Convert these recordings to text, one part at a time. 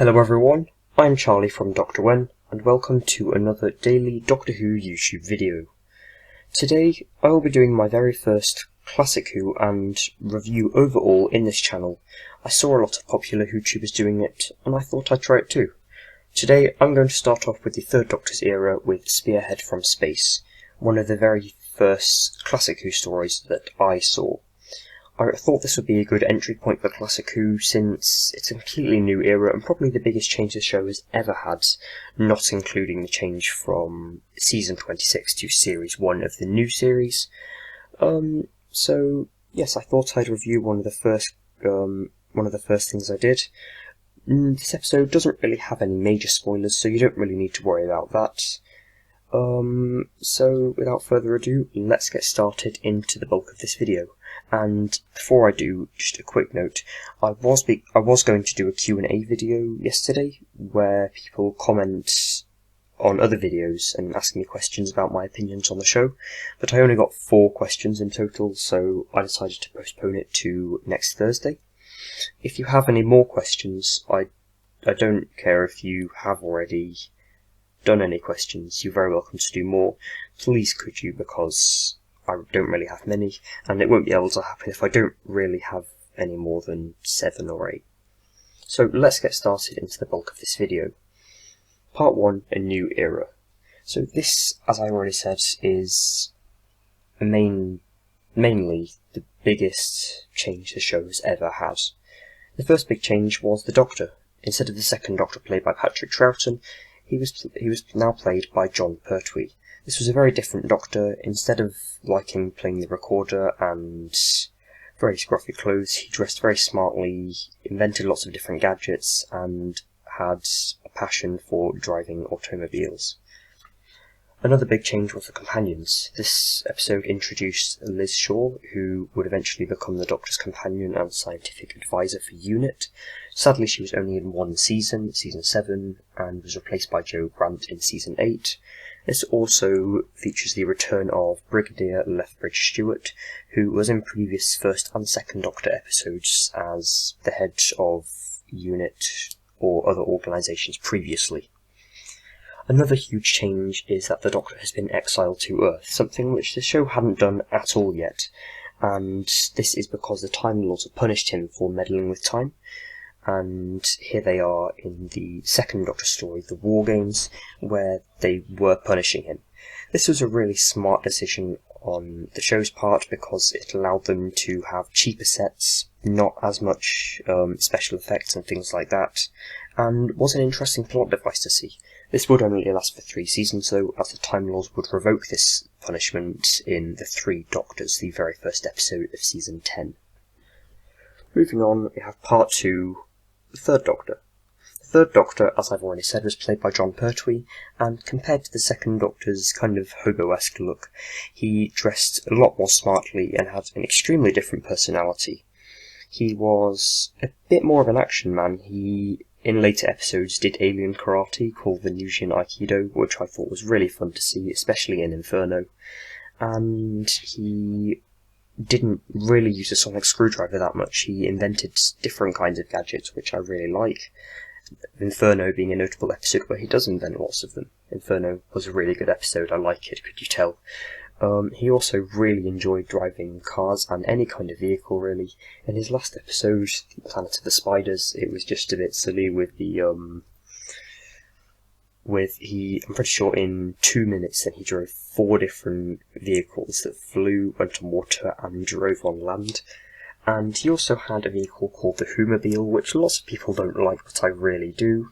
Hello everyone, I'm Charlie from Dr. Wen, and welcome to another daily Doctor Who YouTube video. Today I will be doing my very first Classic Who and review overall in this channel. I saw a lot of popular YouTubers doing it, and I thought I'd try it too. Today I'm going to start off with the Third Doctor's era with Spearhead from Space, one of the very first Classic Who stories that I saw. I thought this would be a good entry point for Classic Who, since it's a completely new era and probably the biggest change the show has ever had, not including the change from Season 26 to Series 1 of the new series. So yes, I thought I'd review one of the first things I did. This episode doesn't really have any major spoilers, so you don't really need to worry about that. So without further ado, let's get started into the bulk of this video. And before I do, just a quick note, I was going to do a Q&A video yesterday, where people comment on other videos and ask me questions about my opinions on the show, but I only got 4 questions in total, so I decided to postpone it to next Thursday. If you have any more questions, I don't care if you have already done any questions, you're very welcome to do more. Please could you, because I don't really have many, and it won't be able to happen if I don't really have any more than 7 or 8. So let's get started into the bulk of this video. Part 1, A New Era. So this, as I already said, is mainly the biggest change the show has ever had. The first big change was the Doctor. Instead of the second Doctor played by Patrick Troughton, he was now played by Jon Pertwee. This was a very different Doctor. Instead of liking playing the recorder and very scruffy clothes, he dressed very smartly, invented lots of different gadgets, and had a passion for driving automobiles. Another big change was the companions. This episode introduced Liz Shaw, who would eventually become the Doctor's companion and scientific advisor for UNIT. Sadly, she was only in one season, Season 7, and was replaced by Jo Grant in Season 8. This also features the return of Brigadier Lethbridge Stewart, who was in previous first and second Doctor episodes as the head of UNIT or other organisations previously. Another huge change is that the Doctor has been exiled to Earth, something which the show hadn't done at all yet, and this is because the Time Lords have punished him for meddling with time. And here they are in the second Doctor story, The War Games, where they were punishing him. This was a really smart decision on the show's part because it allowed them to have cheaper sets, not as much special effects and things like that, and was an interesting plot device to see. This would only last for 3 seasons though, as the Time Lords would revoke this punishment in The Three Doctors, the very first episode of Season 10. Moving on, we have Part 2, The Third Doctor. The Third Doctor, as I've already said, was played by Jon Pertwee, and compared to the Second Doctor's kind of hobo-esque look, he dressed a lot more smartly and had an extremely different personality. He was a bit more of an action man. He, in later episodes, did alien karate called Venusian Aikido, which I thought was really fun to see, especially in Inferno, and he didn't really use a sonic screwdriver that much. He invented different kinds of gadgets, which I really like. Inferno being a notable episode where he does invent lots of them. Inferno was a really good episode, I like it, could you tell? He also really enjoyed driving cars and any kind of vehicle, really. In his last episode, The Planet of the Spiders, it was just a bit silly with the, I'm pretty sure in 2 minutes then he drove 4 different vehicles that flew, went on water, and drove on land. And he also had a vehicle called the Whomobile, which lots of people don't like, but I really do.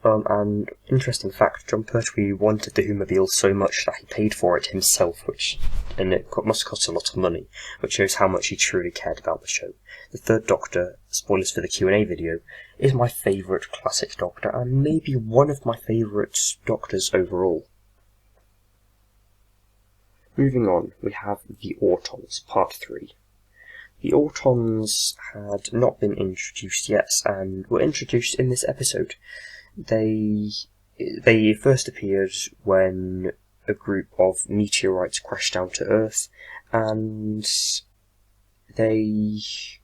And interesting fact, Jon Pertwee wanted the Whomobile so much that he paid for it himself, and it must cost a lot of money, which shows how much he truly cared about the show. The Third Doctor, spoilers for the Q&A video, is my favourite classic Doctor, and maybe one of my favourite Doctors overall. Moving on, we have the AUTONS, Part 3. The AUTONS had not been introduced yet, and were introduced in this episode. They first appeared when a group of meteorites crashed down to Earth, and they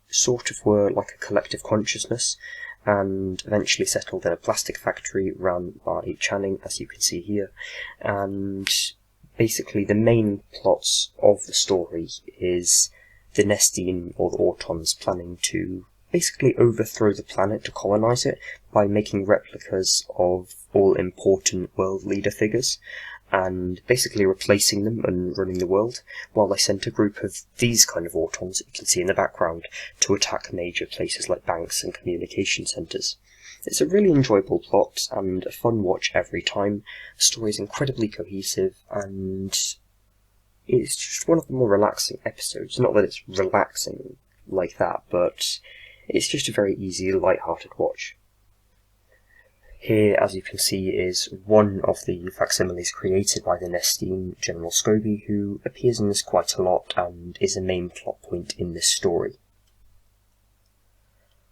sort of were like a collective consciousness, and eventually settled in a plastic factory run by Channing, as you can see here. And basically the main plots of the story is the Nestine, or the Autons, planning to basically overthrow the planet to colonize it by making replicas of all important world leader figures and basically replacing them and running the world, while they sent a group of these kind of Autons that you can see in the background to attack major places like banks and communication centres. It's a really enjoyable plot and a fun watch every time. The story is incredibly cohesive and it's just one of the more relaxing episodes. Not that it's relaxing like that, but it's just a very easy, light-hearted watch. Here, as you can see, is one of the facsimiles created by the Nestine, General Scobie, who appears in this quite a lot and is a main plot point in this story.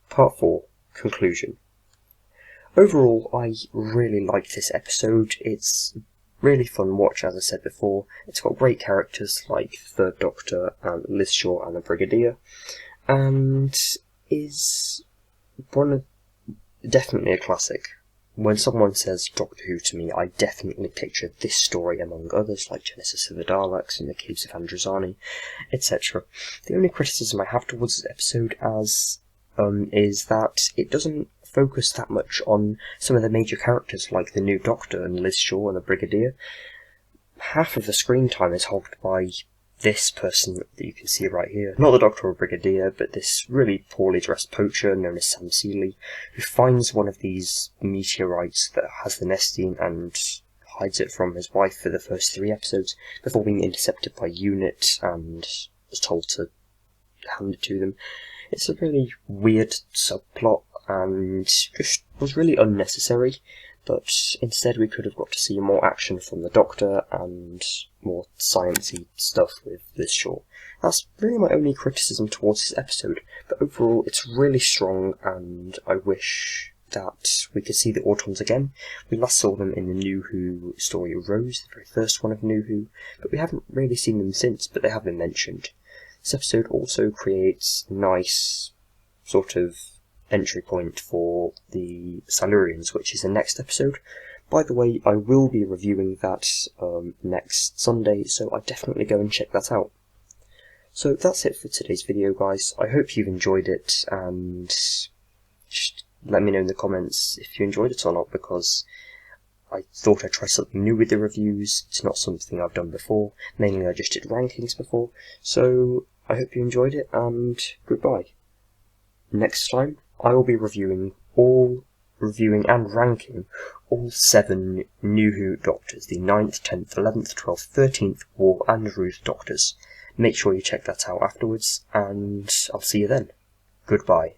Part 4. Conclusion. Overall, I really liked this episode. It's really fun watch, as I said before. It's got great characters like the Third Doctor and Liz Shaw and the Brigadier, and is definitely a classic. When someone says Doctor Who to me, I definitely picture this story among others like Genesis of the Daleks and the Caves of Androzani, etc. The only criticism I have towards this episode is that it doesn't focus that much on some of the major characters like the new Doctor and Liz Shaw and the Brigadier. Half of the screen time is hogged by this person that you can see right here. Not the Doctor or Brigadier, but this really poorly dressed poacher known as Sam Seeley, who finds one of these meteorites that has the Nestine and hides it from his wife for the first 3 episodes before being intercepted by UNIT and is told to hand it to them. It's a really weird subplot and just was really unnecessary, but instead we could have got to see more action from the Doctor and more sciencey stuff with Liz Shaw. That's really my only criticism towards this episode, but overall it's really strong and I wish that we could see the Autons again. We last saw them in the New Who story Rose, the very first one of New Who, but we haven't really seen them since, but they have been mentioned. This episode also creates a nice sort of entry point for the Silurians, which is the next episode. By the way, I will be reviewing that next Sunday, so I'd definitely go and check that out. So that's it for today's video, guys. I hope you've enjoyed it, and just let me know in the comments if you enjoyed it or not, because I thought I'd try something new with the reviews. It's not something I've done before. Mainly I just did rankings before. So I hope you enjoyed it, and goodbye. Next time, I will be reviewing and ranking all 7 New Who Doctors, the 9th, 10th, 11th, 12th, 13th, War and Ruth Doctors. Make sure you check that out afterwards, and I'll see you then. Goodbye.